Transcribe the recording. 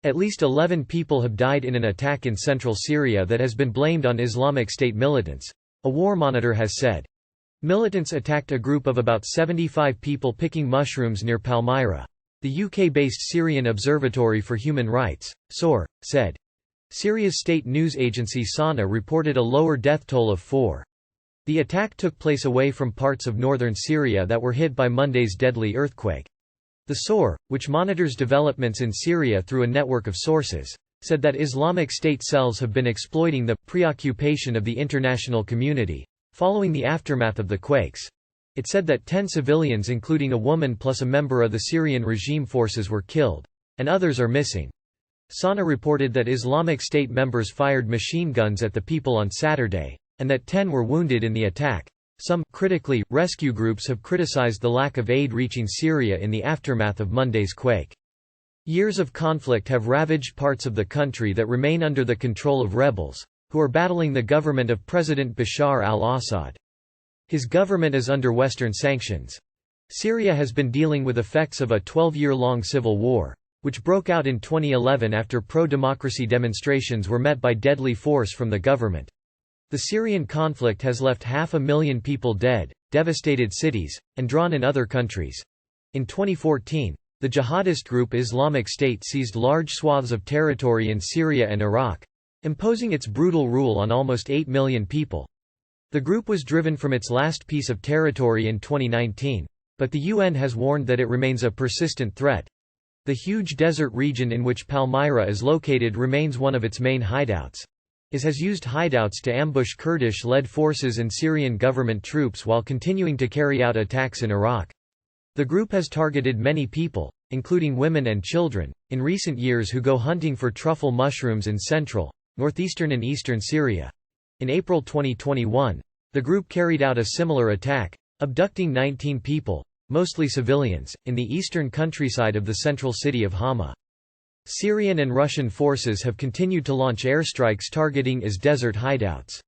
At least 11 people have died in an attack in central Syria that has been blamed on Islamic State militants, a war monitor has said. Militants attacked a group of about 75 people picking mushrooms near Palmyra. The UK-based Syrian Observatory for Human Rights, SOR, said. Syria's state news agency SANA reported a lower death toll of 4. The attack took place away from parts of northern Syria that were hit by Monday's deadly earthquake. The SOR, which monitors developments in Syria through a network of sources, said that Islamic State cells have been exploiting the preoccupation of the international community following the aftermath of the quakes. It said that 10 civilians, including a woman plus a member of the Syrian regime forces, were killed, and others are missing. SANA reported that Islamic State members fired machine guns at the people on Saturday, and that 10 were wounded in the attack. Critically, rescue groups have criticized the lack of aid reaching Syria in the aftermath of Monday's quake. Years of conflict have ravaged parts of the country that remain under the control of rebels, who are battling the government of President Bashar al-Assad. His government is under Western sanctions. Syria has been dealing with effects of a 12-year-long civil war, which broke out in 2011 after pro-democracy demonstrations were met by deadly force from the government. The Syrian conflict has left 500,000 people dead, devastated cities, and drawn in other countries. In 2014, the jihadist group Islamic State seized large swaths of territory in Syria and Iraq, imposing its brutal rule on almost 8 million people. The group was driven from its last piece of territory in 2019, but the UN has warned that it remains a persistent threat. The huge desert region in which Palmyra is located remains one of its main hideouts. IS has used hideouts to ambush Kurdish-led forces and Syrian government troops while continuing to carry out attacks in Iraq. The group has targeted many people, including women and children, in recent years who go hunting for truffle mushrooms in central, northeastern and eastern Syria. In April 2021, the group carried out a similar attack, abducting 19 people, mostly civilians, in the eastern countryside of the central city of Hama. Syrian and Russian forces have continued to launch airstrikes targeting IS desert hideouts.